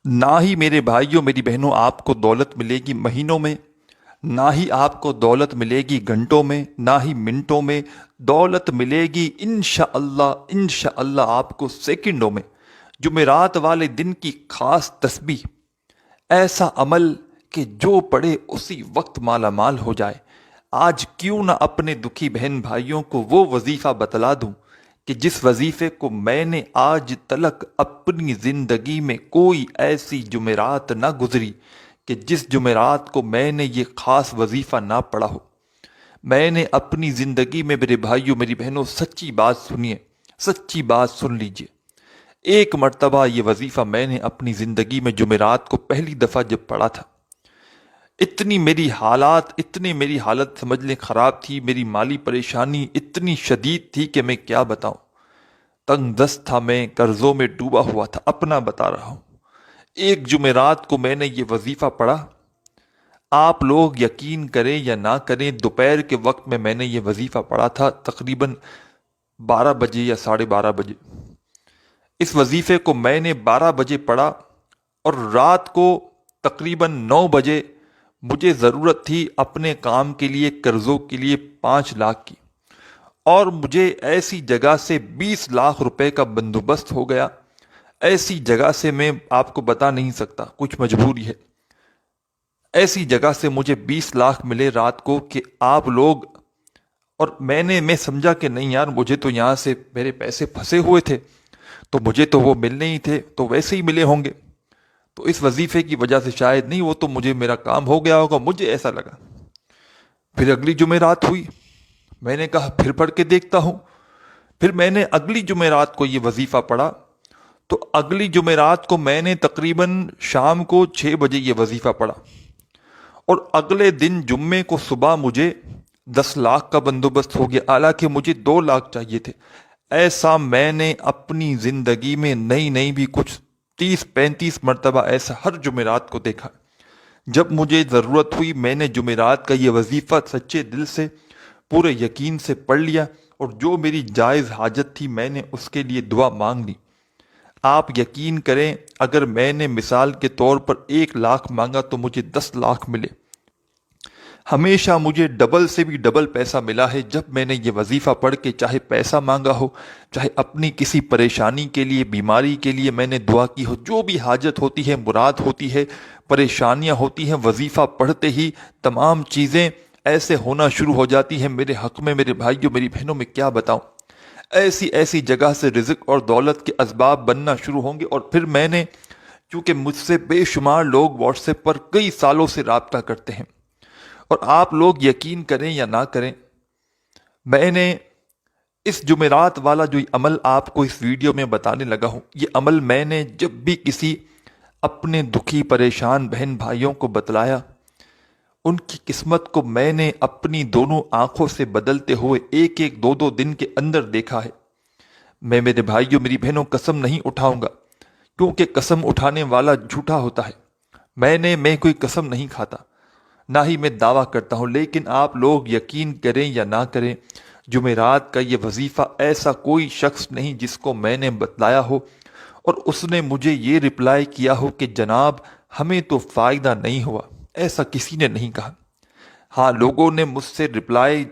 نہ ہی میرے بھائیوں میری بہنوں آپ کو دولت ملے گی مہینوں میں، نہ ہی آپ کو دولت ملے گی گھنٹوں میں، نہ ہی منٹوں میں، دولت ملے گی انشاءاللہ انشاءاللہ آپ کو سیکنڈوں میں۔ جمعرات والے دن کی خاص تسبیح، ایسا عمل کہ جو پڑھے اسی وقت مالا مال ہو جائے۔ آج کیوں نہ اپنے دکھی بہن بھائیوں کو وہ وظیفہ بتلا دوں کہ جس وظیفے کو میں نے آج تلک اپنی زندگی میں کوئی ایسی جمعرات نہ گزری کہ جس جمعرات کو میں نے یہ خاص وظیفہ نہ پڑھا ہو۔ میں نے اپنی زندگی میں میرے بھائیوں میری بہنوں سچی بات سنیے، سچی بات سن لیجئے، ایک مرتبہ یہ وظیفہ میں نے اپنی زندگی میں جمعرات کو پہلی دفعہ جب پڑھا تھا، اتنی میری حالت سمجھ لیں خراب تھی، میری مالی پریشانی اتنی شدید تھی کہ میں کیا بتاؤں۔ تنگ دست تھا میں، قرضوں میں ڈوبا ہوا تھا، اپنا بتا رہا ہوں۔ ایک جمعرات کو میں نے یہ وظیفہ پڑھا، آپ لوگ یقین کریں یا نہ کریں، دوپہر کے وقت میں نے یہ وظیفہ پڑھا تھا تقریباً 12 بجے یا 12:30 بجے۔ اس وظیفے کو میں نے 12 بجے پڑھا اور رات کو تقریباً 9 بجے مجھے ضرورت تھی اپنے کام کے لیے، قرضوں کے لیے 5 لاکھ کی، اور مجھے ایسی جگہ سے 20 لاکھ روپے کا بندوبست ہو گیا۔ ایسی جگہ سے میں آپ کو بتا نہیں سکتا، کچھ مجبوری ہے، ایسی جگہ سے مجھے 20 لاکھ ملے رات کو کہ آپ لوگ، اور میں سمجھا کہ نہیں یار، مجھے تو یہاں سے میرے پیسے پھنسے ہوئے تھے تو مجھے تو وہ ملنے ہی تھے، تو ویسے ہی ملے ہوں گے، تو اس وظیفے کی وجہ سے شاید نہیں، وہ تو مجھے میرا کام ہو گیا ہوگا، مجھے ایسا لگا۔ پھر اگلی جمعرات ہوئی، میں نے کہا پھر پڑھ کے دیکھتا ہوں۔ پھر میں نے اگلی جمعرات کو یہ وظیفہ پڑھا، تو اگلی جمعرات کو میں نے تقریباً شام کو 6 بجے یہ وظیفہ پڑھا، اور اگلے دن جمعے کو صبح مجھے 10 لاکھ کا بندوبست ہو گیا، حالانکہ مجھے 2 لاکھ چاہیے تھے۔ ایسا میں نے اپنی زندگی میں نہیں بھی کچھ 30-35 مرتبہ ایسا ہر جمعرات کو دیکھا۔ جب مجھے ضرورت ہوئی میں نے جمعرات کا یہ وظیفہ سچے دل سے پورے یقین سے پڑھ لیا، اور جو میری جائز حاجت تھی میں نے اس کے لیے دعا مانگ لی۔ آپ یقین کریں، اگر میں نے مثال کے طور پر 1 لاکھ مانگا تو مجھے 10 لاکھ ملے۔ ہمیشہ مجھے ڈبل سے بھی ڈبل پیسہ ملا ہے جب میں نے یہ وظیفہ پڑھ کے چاہے پیسہ مانگا ہو، چاہے اپنی کسی پریشانی کے لیے، بیماری کے لیے میں نے دعا کی ہو، جو بھی حاجت ہوتی ہے، مراد ہوتی ہے، پریشانیاں ہوتی ہیں، وظیفہ پڑھتے ہی تمام چیزیں ایسے ہونا شروع ہو جاتی ہیں میرے حق میں۔ میرے بھائیوں میری بہنوں میں کیا بتاؤں، ایسی جگہ سے رزق اور دولت کے اسباب بننا شروع ہوں گے۔ اور پھر میں نے، چونکہ مجھ سے بے شمار لوگ واٹس ایپ پر کئی سالوں سے رابطہ کرتے ہیں، اور آپ لوگ یقین کریں یا نہ کریں، میں نے اس جمعرات والا جو عمل آپ کو اس ویڈیو میں بتانے لگا ہوں، یہ عمل میں نے جب بھی کسی اپنے دکھی پریشان بہن بھائیوں کو بتلایا، ان کی قسمت کو میں نے اپنی دونوں آنکھوں سے بدلتے ہوئے 1-2 دن کے اندر دیکھا ہے۔ میں میرے بھائیوں میری بہنوں قسم نہیں اٹھاؤں گا، کیونکہ قسم اٹھانے والا جھوٹا ہوتا ہے۔ میں کوئی قسم نہیں کھاتا، نہ ہی میں دعویٰ کرتا ہوں، لیکن آپ لوگ یقین کریں یا نہ کریں، جمعرات کا یہ وظیفہ ایسا کوئی شخص نہیں جس کو میں نے بتلایا ہو اور اس نے مجھے یہ رپلائی کیا ہو کہ جناب ہمیں تو فائدہ نہیں ہوا، ایسا کسی نے نہیں کہا۔ ہاں، لوگوں نے مجھ سے رپلائی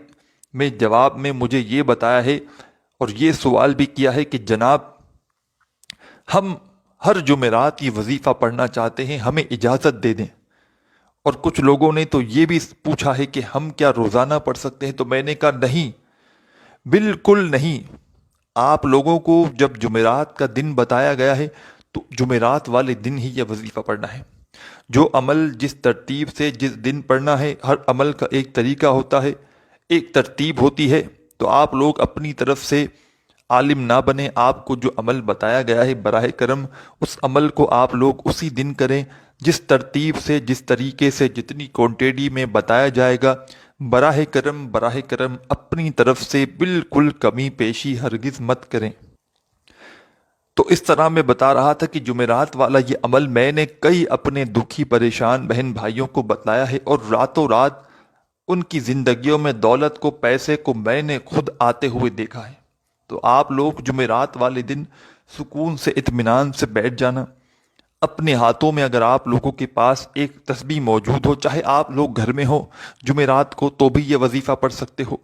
میں جواب میں مجھے یہ بتایا ہے اور یہ سوال بھی کیا ہے کہ جناب ہم ہر جمعرات یہ وظیفہ پڑھنا چاہتے ہیں، ہمیں اجازت دے دیں۔ اور کچھ لوگوں نے تو یہ بھی پوچھا ہے کہ ہم کیا روزانہ پڑھ سکتے ہیں؟ تو میں نے کہا نہیں، بالکل نہیں۔ آپ لوگوں کو جب جمعرات کا دن بتایا گیا ہے تو جمعرات والے دن ہی یہ وظیفہ پڑھنا ہے۔ جو عمل جس ترتیب سے جس دن پڑھنا ہے، ہر عمل کا ایک طریقہ ہوتا ہے، ایک ترتیب ہوتی ہے، تو آپ لوگ اپنی طرف سے عالم نہ بنیں۔ آپ کو جو عمل بتایا گیا ہے براہ کرم اس عمل کو آپ لوگ اسی دن کریں، جس ترتیب سے، جس طریقے سے، جتنی کوانٹیٹی میں بتایا جائے گا۔ براہ کرم اپنی طرف سے بالکل کمی پیشی ہرگز مت کریں۔ تو اس طرح میں بتا رہا تھا کہ جمعرات والا یہ عمل میں نے کئی اپنے دکھی پریشان بہن بھائیوں کو بتلایا ہے، اور راتوں رات ان کی زندگیوں میں دولت کو، پیسے کو میں نے خود آتے ہوئے دیکھا ہے۔ تو آپ لوگ جمعرات والے دن سکون سے، اطمینان سے بیٹھ جانا، اپنے ہاتھوں میں اگر آپ لوگوں کے پاس ایک تسبیح موجود ہو، چاہے آپ لوگ گھر میں ہو جمعرات کو تو بھی یہ وظیفہ پڑھ سکتے ہو،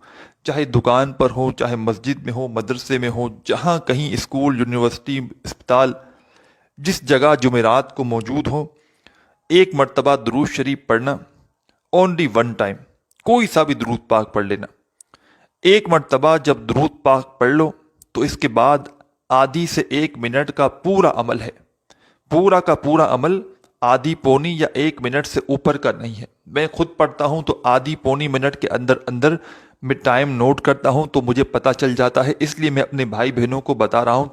چاہے دکان پر ہو، چاہے مسجد میں ہو، مدرسے میں ہو، جہاں کہیں اسکول، یونیورسٹی، اسپتال، جس جگہ جمعرات کو موجود ہو، ایک مرتبہ درود شریف پڑھنا، اونلی ون ٹائم، کوئی سا بھی درود پاک پڑھ لینا۔ ایک مرتبہ جب درود پاک پڑھ لو تو اس کے بعد آدھی سے 1 منٹ کا پورا عمل ہے، پورا کا پورا عمل آدھی پونی یا 1 منٹ سے اوپر کا نہیں ہے۔ میں خود پڑھتا ہوں تو آدھی پونی منٹ کے اندر اندر میں ٹائم نوٹ کرتا ہوں تو مجھے پتہ چل جاتا ہے، اس لیے میں اپنے بھائی بہنوں کو بتا رہا ہوں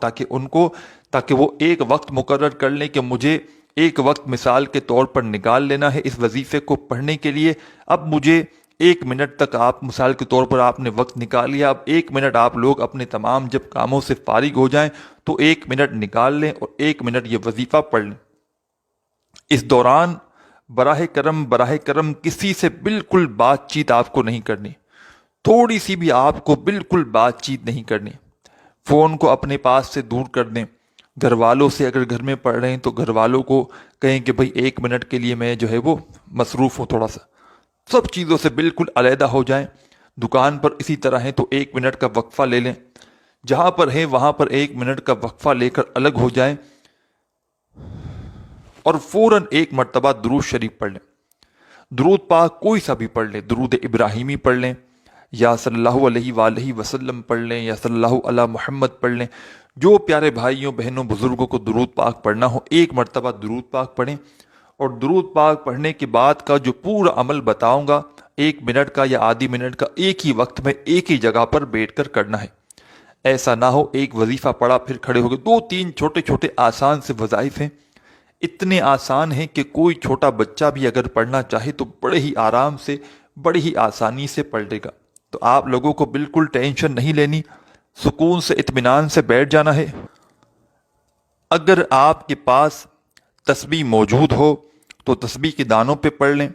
تاکہ وہ ایک وقت مقرر کر لیں کہ مجھے ایک وقت مثال کے طور پر نکال لینا ہے اس وظیفے کو پڑھنے کے لیے۔ اب مجھے 1 منٹ تک، آپ مثال کے طور پر آپ نے وقت نکال لیا، اب 1 منٹ آپ لوگ اپنے تمام جب کاموں سے فارغ ہو جائیں تو 1 منٹ نکال لیں اور 1 منٹ یہ وظیفہ پڑھ لیں۔ اس دوران براہ کرم کسی سے بالکل بات چیت آپ کو نہیں کرنی، تھوڑی سی بھی آپ کو بالکل بات چیت نہیں کرنی۔ فون کو اپنے پاس سے دور کر دیں۔ گھر والوں سے اگر گھر میں پڑھ رہے ہیں تو گھر والوں کو کہیں کہ بھئی 1 منٹ کے لیے میں جو ہے وہ مصروف ہوں تھوڑا سا، سب چیزوں سے بالکل علیحدہ ہو جائیں۔ دکان پر اسی طرح ہیں تو 1 منٹ کا وقفہ لے لیں، جہاں پر ہیں وہاں پر 1 منٹ کا وقفہ لے کر الگ ہو جائیں اور فوراً 1 مرتبہ درود شریف پڑھ لیں۔ درود پاک کوئی سا بھی پڑھ لیں، درود ابراہیمی پڑھ لیں، یا صلی اللہ علیہ وآلہ وسلم پڑھ لیں، یا صلی اللہ علی محمد پڑھ لیں۔ جو پیارے بھائیوں بہنوں بزرگوں کو درود پاک پڑھنا ہو 1 مرتبہ درود پاک پڑھیں، اور درود پاک پڑھنے کے بعد کا جو پورا عمل بتاؤں گا 1 منٹ کا یا آدھی منٹ کا ایک ہی وقت میں ایک ہی جگہ پر بیٹھ کر کرنا ہے۔ ایسا نہ ہو ایک وظیفہ پڑھا پھر کھڑے ہو گئے۔ 2-3 چھوٹے چھوٹے آسان سے وظائف ہیں، اتنے آسان ہیں کہ کوئی چھوٹا بچہ بھی اگر پڑھنا چاہے تو بڑے ہی آرام سے، بڑی ہی آسانی سے پڑھ لے گا۔ تو آپ لوگوں کو بالکل ٹینشن نہیں لینی، سکون سے اطمینان سے بیٹھ جانا ہے۔ اگر آپ کے پاس تسبیح موجود ہو تو تسبیح کے دانوں پہ پڑھ لیں،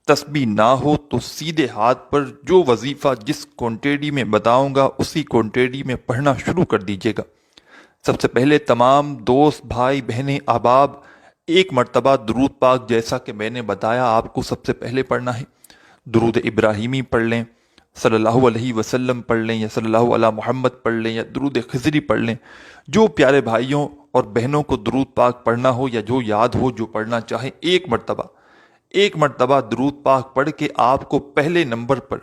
تسبیح نہ ہو تو سیدھے ہاتھ پر جو وظیفہ جس کوانٹیٹی میں بتاؤں گا اسی کوانٹیٹی میں پڑھنا شروع کر دیجیے گا۔ سب سے پہلے تمام دوست، بھائی، بہنیں، احباب 1 مرتبہ درود پاک جیسا کہ میں نے بتایا آپ کو سب سے پہلے پڑھنا ہے۔ درود ابراہیمی پڑھ لیں، صلی اللہ علیہ وسلم پڑھ لیں، یا صلی اللہ علی محمد پڑھ لیں، یا درود خضری پڑھ لیں۔ جو پیارے بھائیوں اور بہنوں کو درود پاک پڑھنا ہو یا جو یاد ہو جو پڑھنا چاہیں 1 مرتبہ درود پاک پڑھ کے آپ کو پہلے نمبر پر،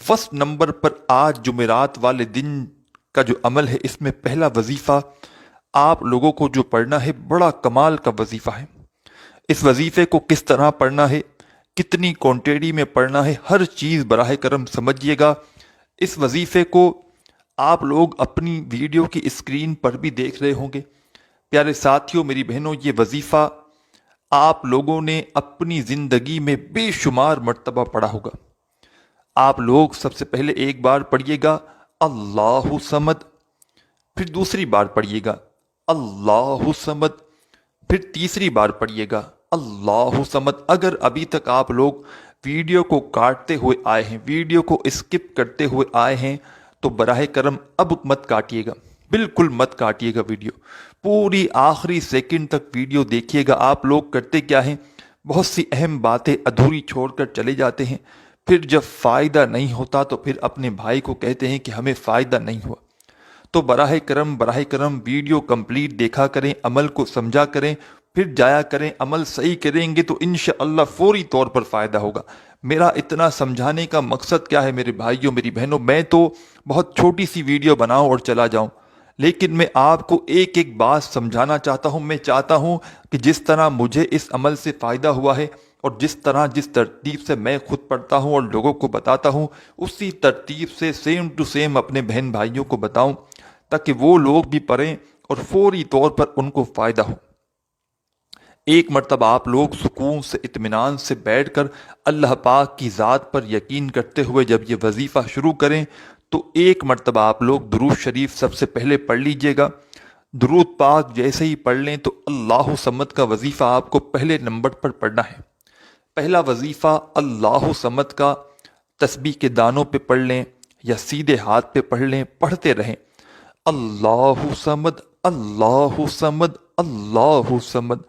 فرسٹ نمبر پر آج جمعرات والے دن کا جو عمل ہے اس میں پہلا وظیفہ آپ لوگوں کو جو پڑھنا ہے بڑا کمال کا وظیفہ ہے۔ اس وظیفے کو کس طرح پڑھنا ہے، کتنی کوانٹیٹی میں پڑھنا ہے، ہر چیز براہ کرم سمجھیے گا۔ اس وظیفے کو آپ لوگ اپنی ویڈیو کی اسکرین پر بھی دیکھ رہے ہوں گے۔ پیارے ساتھیوں، میری بہنوں، یہ وظیفہ آپ لوگوں نے اپنی زندگی میں بے شمار مرتبہ پڑھا ہوگا۔ آپ لوگ سب سے پہلے ایک بار پڑھیے گا اللہ صمد، پھر دوسری بار پڑھیے گا اللہ صمد، پھر تیسری بار پڑھیے گا اللہ صمد۔ اگر ابھی تک آپ لوگ ویڈیو کو کاٹتے ہوئے آئے ہیں، ویڈیو کو اسکپ کرتے ہوئے آئے ہیں تو براہ کرم اب مت کاٹیے گا، بالکل مت کاٹیے گا ویڈیو، پوری آخری سیکنڈ تک ویڈیو دیکھیے گا۔ آپ لوگ کرتے کیا ہیں، بہت سی اہم باتیں ادھوری چھوڑ کر چلے جاتے ہیں، پھر جب فائدہ نہیں ہوتا تو پھر اپنے بھائی کو کہتے ہیں کہ ہمیں فائدہ نہیں ہوا۔ تو براہ کرم ویڈیو کمپلیٹ دیکھا کریں، عمل کو سمجھا کریں، پھر جایا کریں۔ عمل صحیح کریں گے تو انشاءاللہ فوری طور پر فائدہ ہوگا۔ میرا اتنا سمجھانے کا مقصد کیا ہے میرے بھائیوں، میری بہنوں، میں تو بہت چھوٹی سی ویڈیو بناؤں اور چلا جاؤں، لیکن میں آپ کو ایک ایک بات سمجھانا چاہتا ہوں۔ میں چاہتا ہوں کہ جس طرح مجھے اس عمل سے فائدہ ہوا ہے اور جس ترتیب سے میں خود پڑھتا ہوں اور لوگوں کو بتاتا ہوں، اسی ترتیب سے سیم ٹو سیم اپنے بہن بھائیوں کو بتاؤں تاکہ وہ لوگ بھی پڑھیں اور فوری طور پر ان کو فائدہ ہو۔ 1 مرتبہ آپ لوگ سکون سے اطمینان سے بیٹھ کر اللہ پاک کی ذات پر یقین کرتے ہوئے جب یہ وظیفہ شروع کریں تو 1 مرتبہ آپ لوگ درود شریف سب سے پہلے پڑھ لیجئے گا۔ درود پاک جیسے ہی پڑھ لیں تو اللہ صمد کا وظیفہ آپ کو پہلے نمبر پر پڑھنا ہے۔ پہلا وظیفہ اللہ صمد کا تسبیح کے دانوں پہ پڑھ لیں یا سیدھے ہاتھ پہ پڑھ لیں، پڑھتے رہیں اللہ صمد اللہ صمد اللہ صمد۔